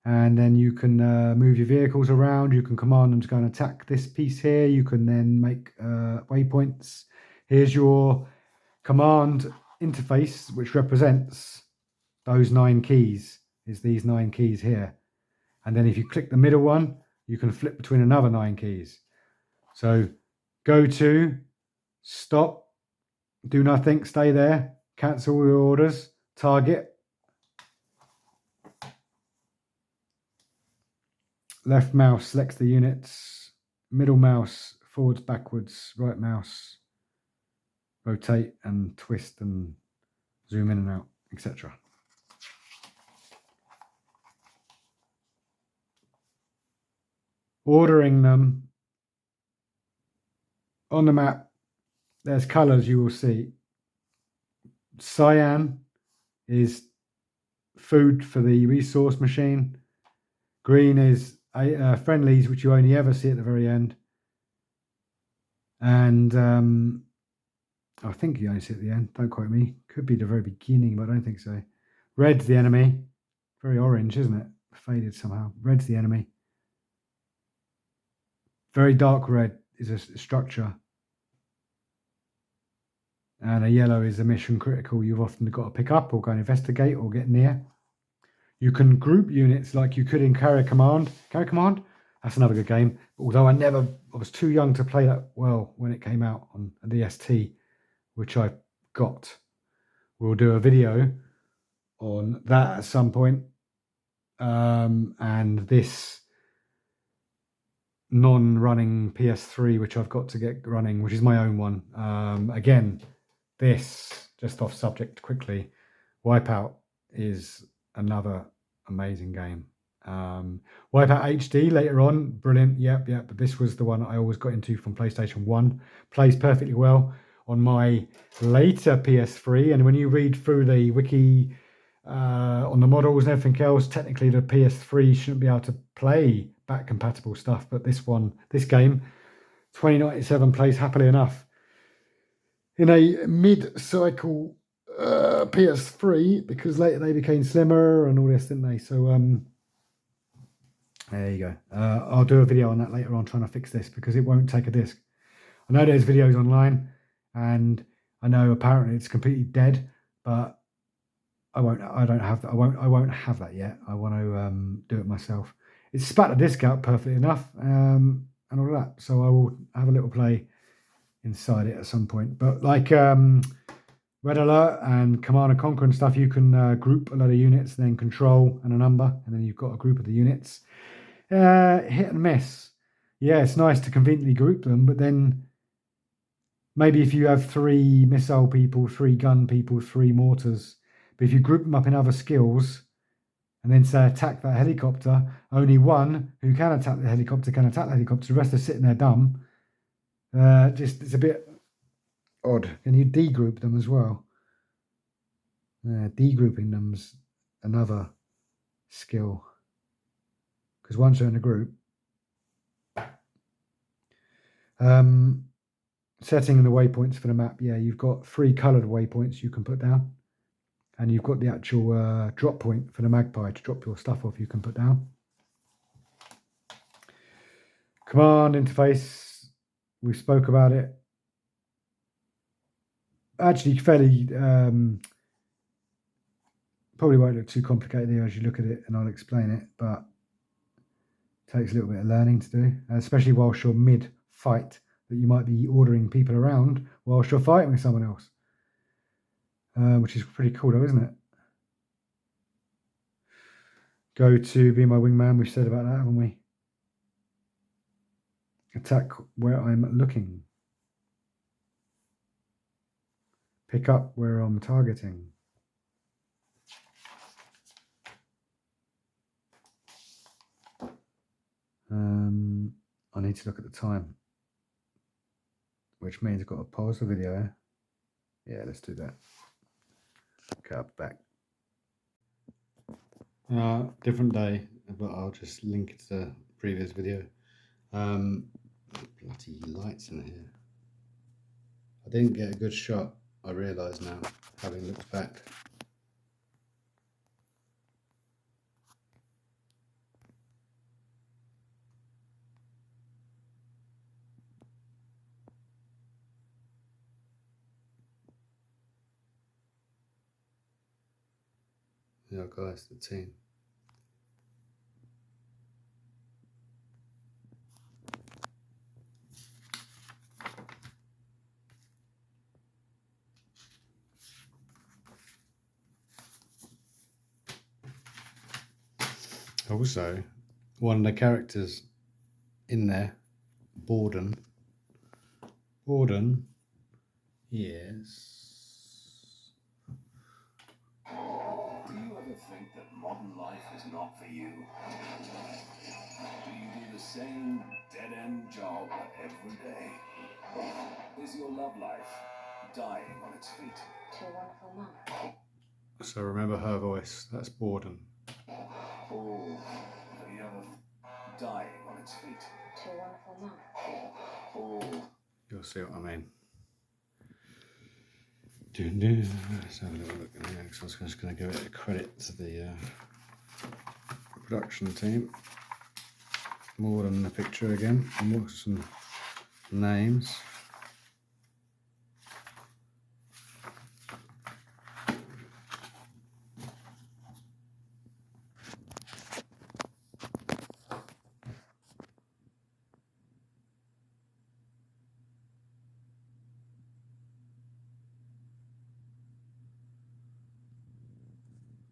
and then you can move your vehicles around. You can command them to go and attack this piece here. You can then make waypoints. Here's your command interface, which represents those 9 keys, is these 9 keys here. And then if you click the middle one, you can flip between another 9 keys. So go to, stop, do nothing, stay there, cancel all your orders, target, left mouse selects the units, middle mouse forwards, backwards, right mouse rotate and twist and zoom in and out, etc. Ordering them on the map, there's colors you will see. Cyan is food for the resource machine. Green is friendlies, which you only ever see at the very end. And I think you only see it at the end. Don't quote me. Could be the very beginning, but I don't think so. Red's the enemy. Very orange, isn't it? Faded somehow. Red's the enemy. Very dark red is a structure. And a yellow is a mission critical you've often got to pick up or go and investigate or get near. You can group units like you could in Carrier Command. Carrier Command? That's another good game. Although I was too young to play that well when it came out on the ST, which I got. We'll do a video on that at some point. And this non-running PS3, which I've got to get running, which is my own one. Again, this, just off subject quickly, Wipeout is another amazing game. Wipeout HD later on, brilliant, yep. But this was the one I always got into from PlayStation 1. Plays perfectly well on my later PS3. And when you read through the wiki on the models and everything else, technically the PS3 shouldn't be able to play back compatible stuff. But this game, 2097, plays happily enough. In a mid-cycle PS3, because later they became slimmer and all this, didn't they? So there you go. I'll do a video on that later on, trying to fix this because it won't take a disc. I know there's videos online, and I know apparently it's completely dead, but I won't have that yet. I want to do it myself. It's spat the disc out perfectly enough, and all of that. So I will have a little play inside it at some point. But like Red Alert and Command and Conquer and stuff, you can group a lot of units, then control and a number, and then you've got a group of the units. Hit and miss. Yeah, it's nice to conveniently group them, but then maybe if you have 3 missile people, 3 gun people, 3 mortars, but if you group them up in other skills and then say attack that helicopter, only one who can attack the helicopter can attack the helicopter, the rest are sitting there dumb. Just it's a bit odd. Can you degroup them as well? Degrouping them's another skill, because once they're in a group, setting the waypoints for the map. Yeah, you've got 3 coloured waypoints you can put down, and you've got the actual drop point for the magpie to drop your stuff off. You can put down. Command interface. We spoke about it. Actually, fairly. Probably won't look too complicated here as you look at it, and I'll explain it, but it takes a little bit of learning to do, especially whilst you're mid-fight, that you might be ordering people around whilst you're fighting with someone else, which is pretty cool though, isn't it? Go to be my wingman, we've said about that, haven't we? Attack where I'm looking. pick up where I'm targeting. I need to look at the time, which means I've got to pause the video. Yeah, let's do that. Cut back. Different day, but I'll just link it to the previous video. Bloody lights in here. I didn't get a good shot, I realise now, having looked back. Yeah, guys, the team. Also, one of the characters in there, Borden, yes. Do you ever think that modern life is not for you? Do you do the same dead-end job every day? Is your love life dying on its feet? To a wonderful mum. So remember her voice, that's Borden. Or do you ever dying on its feet? To a wonderful mum. Or You'll see what I mean. Let's have a little look at it. I was just going to give it a credit to the production team. More than the picture again, and look at some names.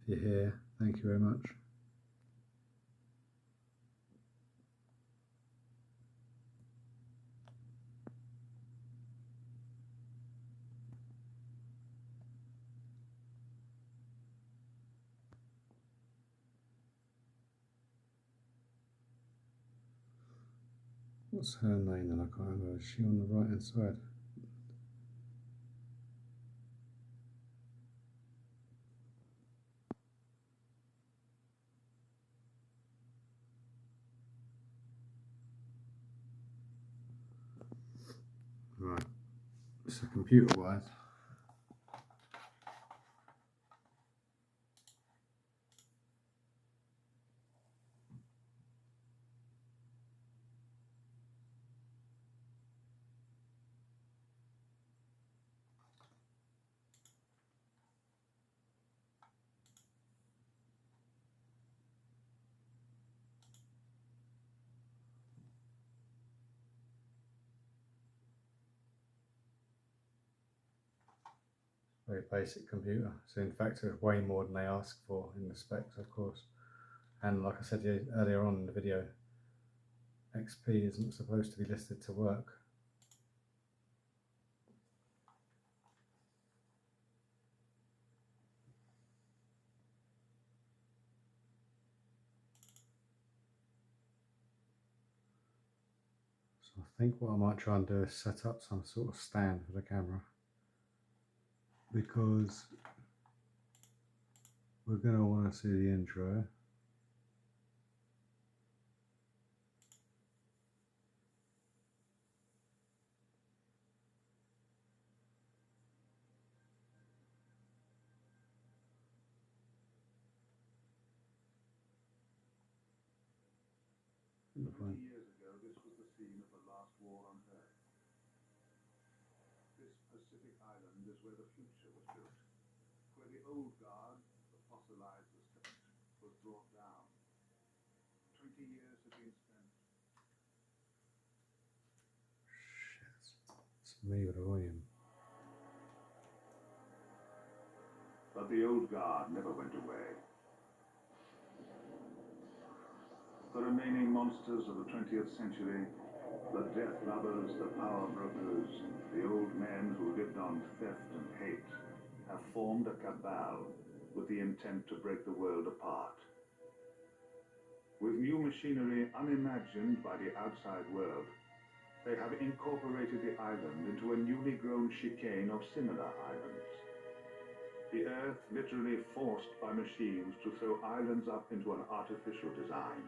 If you're here, thank you very much. What's her name then? I can't remember. Is she on the right hand side? Right. So computer wise. Very basic computer. So in fact it's way more than they ask for in the specs, of course. And like I said earlier on in the video, XP isn't supposed to be listed to work. So I think what I might try and do is set up some sort of stand for the camera, because we're going to want to see the intro. Years ago, this was the scene of the last war on Earth. This Pacific island is where the future was built, where the old guard, the fossilized estate, was brought down. 20 years have been spent. Shit. It's me with a volume. But the old guard never went away. The remaining monsters of the 20th century The death lovers, the power brokers, the old men who lived on theft and hate, have formed a cabal with the intent to break the world apart. With new machinery unimagined by the outside world, they have incorporated the island into a newly grown chicane of similar islands. The earth literally forced by machines to throw islands up into an artificial design.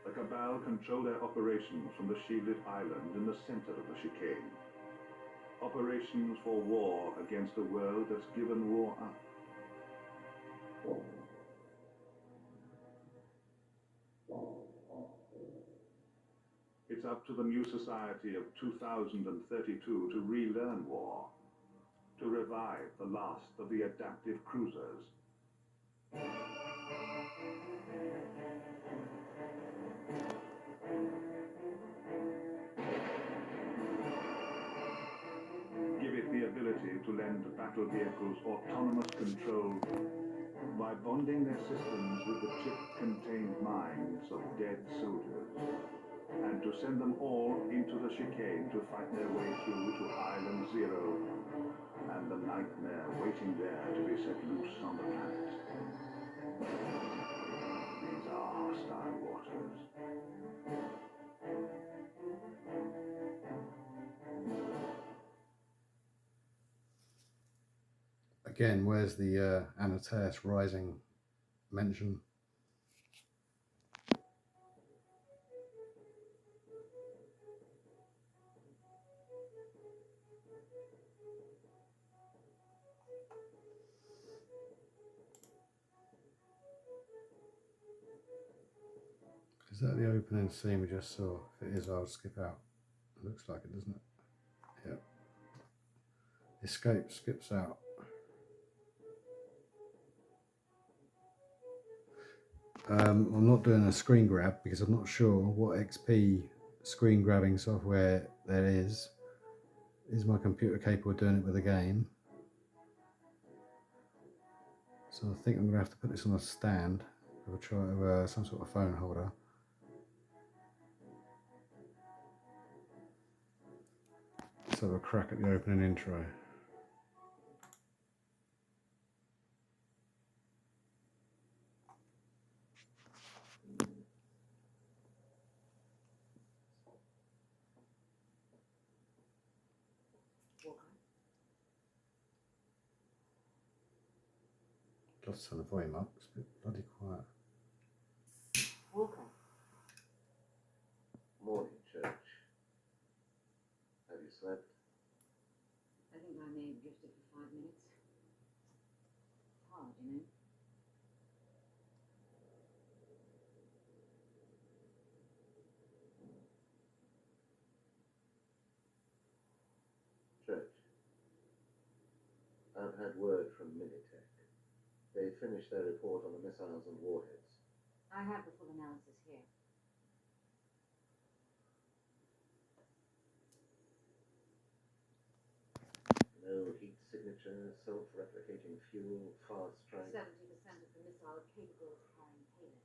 The cabal control their operations from the shielded island in the center of the chicane. Operations for war against a world that's given war up. It's up to the new society of 2032 to relearn war, to revive the last of the adaptive cruisers. Give it the ability to lend battle vehicles autonomous control by bonding their systems with the chip-contained minds of dead soldiers, and to send them all into the chicane to fight their way through to Island Zero and the nightmare waiting there to be set loose on the planet. These are hostile waters. Again, where's the Anateus Rising mention? Is that the opening scene we just saw? If it is, I'll skip out. It looks like it, doesn't it? Yep. Escape skips out. I'm not doing a screen grab because I'm not sure what XP screen grabbing software there is. Is my computer capable of doing it with a game? So I think I'm going to have to put this on a stand. I'll try some sort of phone holder. Let's have a crack at the opening intro. Just turn the volume up, it's a bit bloody quiet. Walker. Morning, Church. Have you slept? I think I may have drifted for 5 minutes. It's hard, you know. Church. I've had word from Minitech. They finished their report on the missiles and warheads. I have the full analysis here. No heat signature, self-replicating fuel, fast strike. 70% of the missile are capable of carrying payload.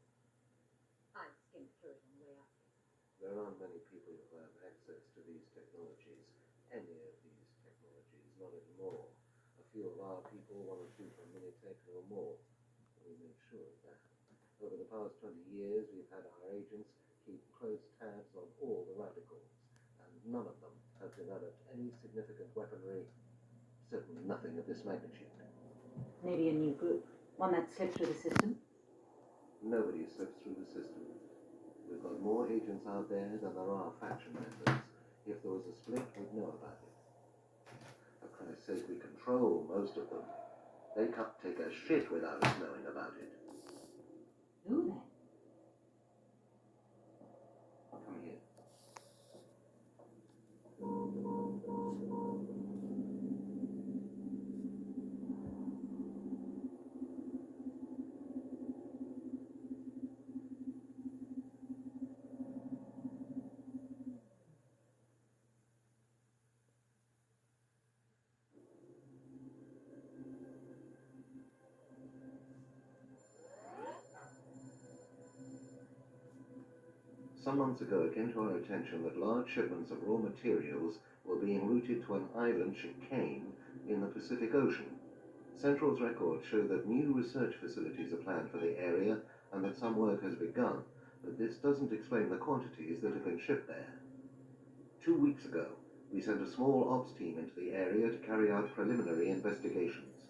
I skimmed through it on the way up here. There aren't many people who have access to these technologies. Any of these technologies, not anymore. A few of our people want to do for Minitech no more. We made sure of that. Over the past 20 years, we've had our agents keep close tabs on all the radicals, and none of them have developed any significant weaponry, certainly nothing of this magnitude. Maybe a new group. One that slipped through the system. Nobody slips through the system. We've got more agents out there than there are faction members. If there was a split, we'd know about it. For Christ's sake, we control most of them. They can't take a shit without us knowing about it. Who then? Come here. Some months ago, it came to our attention that large shipments of raw materials were being routed to an island chicane in the Pacific Ocean. Central's records show that new research facilities are planned for the area and that some work has begun, but this doesn't explain the quantities that have been shipped there. 2 weeks ago, we sent a small ops team into the area to carry out preliminary investigations.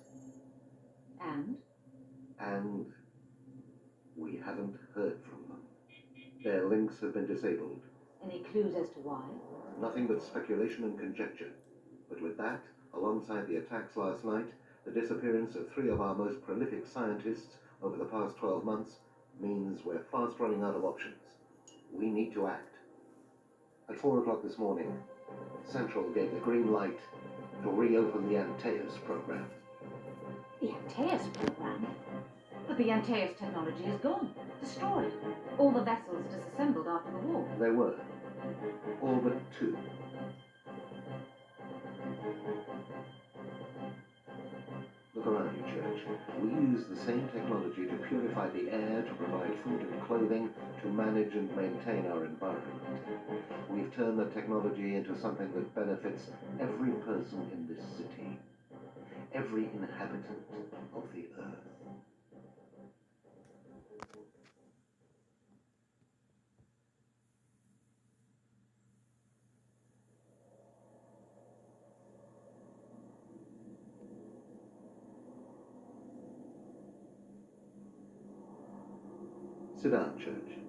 And we haven't heard from them. Their links have been disabled. Any clues as to why? Nothing but speculation and conjecture. But with that, alongside the attacks last night, the disappearance of 3 of our most prolific scientists over the past 12 months means we're fast running out of options. We need to act. At 4 o'clock this morning, Central gave the green light to reopen the Antaeus program. The Antaeus program? But the Antaeus technology is gone, destroyed. All the vessels disassembled after the war. They were. All but 2. Look around you, Church. We use the same technology to purify the air, to provide food and clothing, to manage and maintain our environment. We've turned the technology into something that benefits every person in this city, every inhabitant of the Earth. Sit down, Church.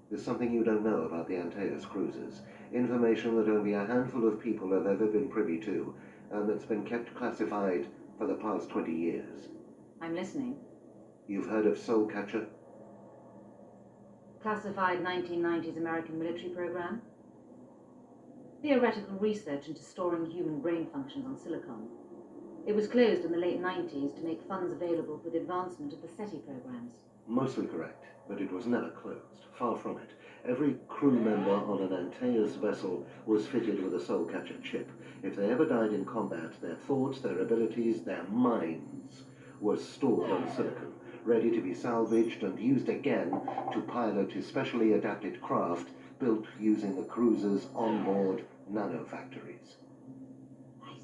There's something you don't know about the Antaeus cruisers. Information that only a handful of people have ever been privy to, and that's been kept classified for the past 20 years. I'm listening. You've heard of Soul Catcher? Classified 1990s American military program. Theoretical research into storing human brain functions on silicon. It was closed in the late 90s to make funds available for the advancement of the SETI programs. Mostly correct, but it was never closed. Far from it. Every crew member on an Antaeus vessel was fitted with a Soul Catcher chip. If they ever died in combat, their thoughts, their abilities, their minds were stored on silicon, ready to be salvaged and used again to pilot a specially adapted craft built using the cruiser's onboard nanofactories. Nice.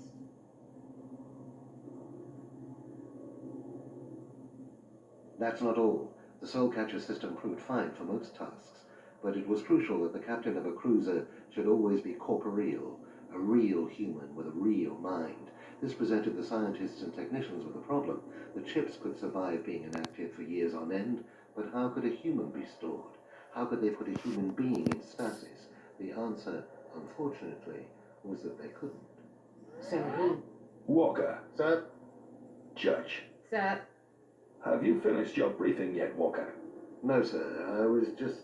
That's not all. The Soul Catcher system proved fine for most tasks, but it was crucial that the captain of a cruiser should always be corporeal, a real human with a real mind. This presented the scientists and technicians with a problem. The chips could survive being inactive for years on end, but how could a human be stored? How could they put a human being in stasis? The answer, unfortunately, was that they couldn't. So who? Walker. Sir? Judge. Sir. Have you finished your briefing yet, Walker? No, sir. I was just...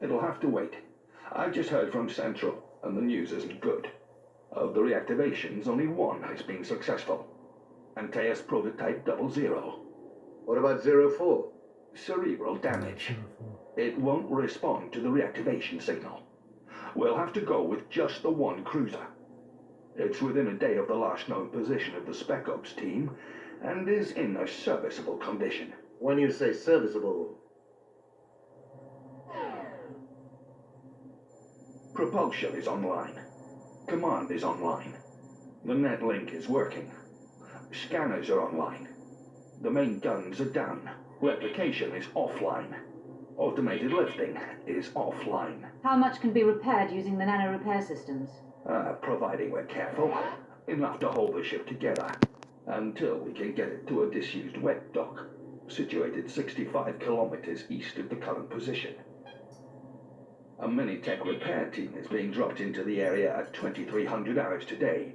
It'll have to wait. I just heard from Central, and the news isn't good. Of the reactivations, only one has been successful. Antaeus Prototype 00. What about 04? Cerebral damage. It won't respond to the reactivation signal. We'll have to go with just the one cruiser. It's within a day of the last known position of the Spec Ops team, and is in a serviceable condition. When you say serviceable... Propulsion is online. Command is online. The net link is working. Scanners are online. The main guns are down. Replication is offline. Automated lifting is offline. How much can be repaired using the nano repair systems? Providing we're careful, enough to hold the ship together until we can get it to a disused wet dock, situated 65 kilometers east of the current position. A mini-tech repair team is being dropped into the area at 2300 hours today.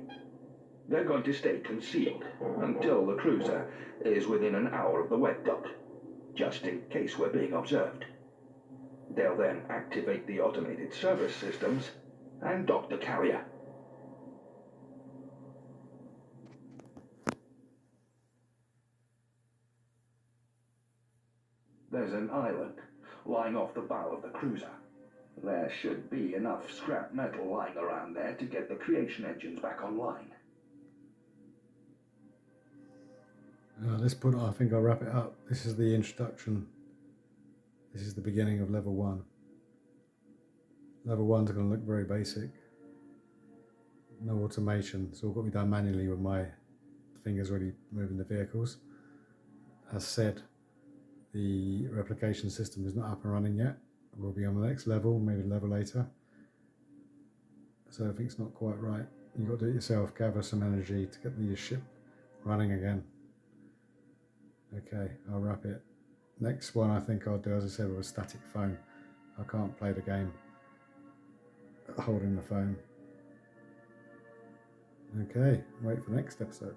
They're going to stay concealed until the cruiser is within an hour of the wet dock, just in case we're being observed. They'll then activate the automated service systems and dock the carrier. There's an island lying off the bow of the cruiser. There should be enough scrap metal lying around there to get the creation engines back online. At this point, I think I'll wrap it up. This is the introduction This is the beginning of level 1. Level 1's going to look very basic. No automation. It's all got to be done manually with my fingers already moving the vehicles. As said, the replication system is not up and running yet. We'll be on the next level, maybe a level later. So everything's not quite right. You've got to do it yourself, gather some energy to get the ship running again. Okay, I'll wrap it. Next one I think I'll do, as I said, with a static phone. I can't play the game holding the phone. Okay, wait for the next episode.